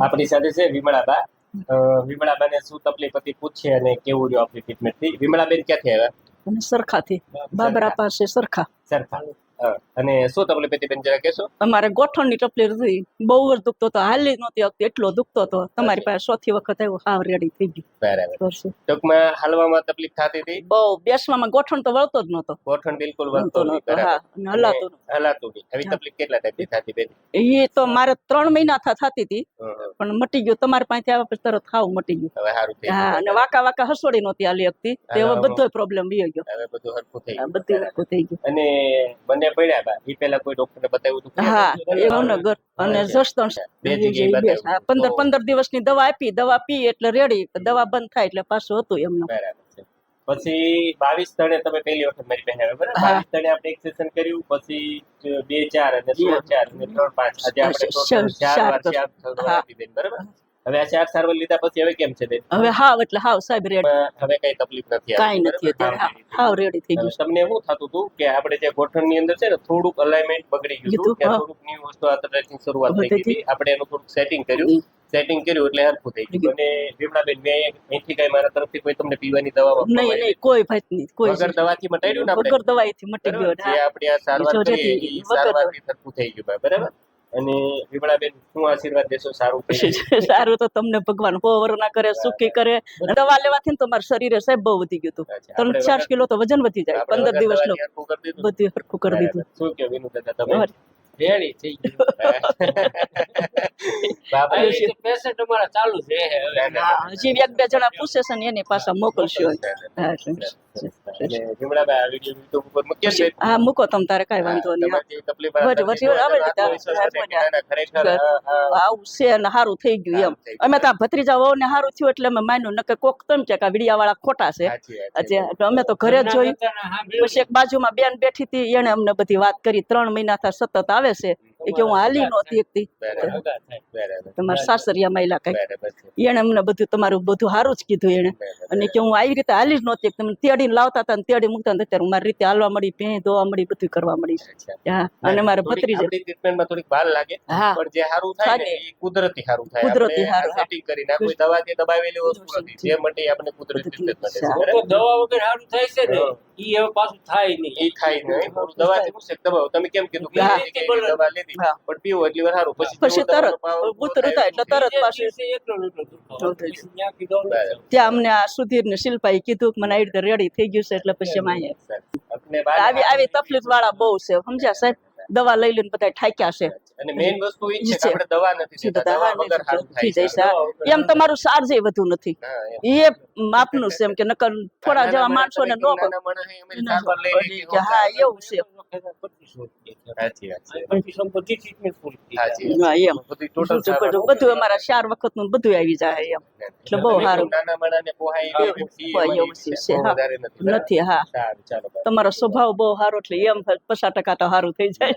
આપણી સાથે છે વિમળાબા. વિમળાબાને શું તકલીફ હતી પૂછીએ અને કેવું રહ્યું આપણી ટ્રીટમેન્ટ થી. વિમળાબેન ક્યાંથી આવ્યા? અને સરખાથી બાબરા પાસે સરખા. સરખા. અને શું તકલીફ હતી બેન જરા કહેશો? અમારે ગોઠણની તકલીફ હતી, બહુ જ દુખતો હતો, હાલી જ નહોતી આવતી, એટલો દુખતો હતો. તમારી પાસે ચોથી વખત આવ્યો, હાવ રેડી થઈ ગયું. બરાબર. ટૂંકમાં હાલવામાં તકલીફ થતી હતી? બહુ. બેસવામાં ગોઠણ તો વળતો જ નહોતો. ગોઠણ બિલકુલ વળતો નહીં. હા, અને હલાતું હલાતું નહીં. આવી તકલીફ કેટલા ટાઈમથી થતી બેન? એ તો મારે 3 મહિના થતી હતી, પણ મટી ગયું. તમારી પાસે આવ્યા પછી તરત ખાવ મટી ગયું. હવે સારું થઈ હા, અને વાકા હસોડી નહોતી હાલી શકતી, તે હવે બધો પ્રોબ્લેમ વયો ગયો. હવે બધું હરખું થઈ ગયું. બધું હરખું થઈ ગયું. અને બંને પડ્યા બા એ પહેલા કોઈ ડોક્ટરને બતાવ્યું હતું? હા, એ ભાવનગર અને જસદણ 15 દિવસની દવા આપી. દવા પી એટલે રેડી, દવા બંધ થાય એટલે પાછું હતું એમનું. બરાબર છે. પછી 22 તણે તમે પહેલી વખત મારી પહેલા આવ્યા બરાબર? 22 તણે આપણે એક સેશન કર્યું, પછી 2 4 અને 16 4 અને 3 5 આજે આપણે ટોટલ 4 વાર 4 આપી બેન બરાબર? હવે આ 4 સારવાર લીધા પછી હવે કેમ છે બેન? હવે હાવ એટલે હાવ સાહેબ રેડી. હવે કઈ તકલીફ નથી? કાઈ નથી અત્યારે, હાવ રેડી થઈ ગયું. તમને એવું થતું હતું કે આપણે જે ગોઠણની અંદર છે ને થોડુંક અલાઇનમેન્ટ બગડી ગયું હતું, કે થોડુંક ન્યુ વસ્તુ આ ટ્રેસિંગ શરૂઆત થઈ ગઈ હતી, આપણે એનું થોડુંક સેટિંગ કર્યું એટલે હરખું થઈ ગયું. અને વિમળાબેન મેં અહીંથી કઈ મારા તરફથી કોઈ તમને પીવાની દવા નહીં, કોઈ ભાઈ નહીં, કોઈ વગર દવાથી મટાડ્યું ને આપણે? વગર દવાથી મટી ગયો. જે આપણે આ સારવાર કરી એ સારવારથી હરખું થઈ ગયું બરાબર? અને વિમળાબેન શું આશીર્વાદ દેશો? સારું થઈ સારું તો તમને ભગવાન હોવર ના કરે, સુખી કરે. દવા લેવાથી ને તમારા શરીરે સાહેબ બહુ વધી ગયું હતું. 3-4 કિલો તો વજન વધી જાય 15 દિવસ નો. બધું હરખું કરી દીધું. શું કે વિનુ દાદા તમે રેડી થઈ ગયું? બાપા પેશન્ટ અમારા ચાલુ છે. હજી 1-2 જણા પૂછે છે ને એને પાછા મોકલશો. વિમળાબા આ વિડિયો યુટ્યુબ ઉપર મૂકીએ છીએ. હા, મૂકો તમ તારે કઈ વાંધો નહીં. આવું છે ને સારું થઈ ગયું એમ. અમે તો ભત્રીજા વહુ ને સારું થયું એટલે અમે માન્યું, નકે કોક તેમ કે વિડિયા વાળા ખોટા છે. અમે તો ઘરે જ જોયું. પછી એક બાજુમાં બેન બેઠી હતી, એને અમને બધી વાત કરી. 3 મહિના થા સતત આવે છે એ કે હું હાલી નહોતી એકતી. તમારા સાસરિયા મહિલા કઈ એને અમને બધું તમારું બધું સારું જ કીધું એને. અને કે હું આવી રીતે હાલી જ નહોતી, તમે તેડીને લાવતા હતા ને તેડી મૂકતા હતા, ત્યારે હું મારી રીતે હાલવા મળી, ભેં ધોવા મળી, બધું કરવા મળી. હા, અને મારે ભત્રીજા ટ્રીટમેન્ટમાં થોડીક વાર લાગે, પણ જે સારું થાય ને એ કુદરતી સારું થાય. કુદરતી સારું સેટિંગ કરીને કોઈ દવાથી દબાવેલી વસ્તુ નથી, જે માટે આપણે કુદરતી ટ્રીટમેન્ટ મળે છે. દવા વગર સારું થાય છે ને ઈ હવે પાછું થાય નહીં. એ થાય નહીં. દવાથી શું છે દબાવ, તમે કેમ કીધું કે દવા લીધી પણ પીવો એટલી વાર સારું, પછી તરત ઉતરું થાય એટલે તરત પાછું. ત્યાં અમને આ સુધીર ને શિલ્પાએ કીધું કે મને આવી રીતે રેડી થઈ ગયું છે, એટલે પછી આવી તકલીફ વાળા બહુ છે, સમજ્યા સાહેબ? દવા લઈ લઈને બધા ઠાક્યા છે. અને મેઇન વસ્તુ એ છે કે આપણે દવા નથી દેતા, દવા વગર સારું થાય છે. એમ તમારું ચાર્જ એ વધુ નથી, એ માપનું છે. એમ કે નકર થોડા જેવા માણસો ને નો હા, એવું છે. બધું અમારા 4 વખત નું બધું આવી જાય એમ, એટલે બહુ સારું. નથી. હા, તમારો સ્વભાવ બહુ સારો, એટલે એમ 50% તો સારું થઈ જાય.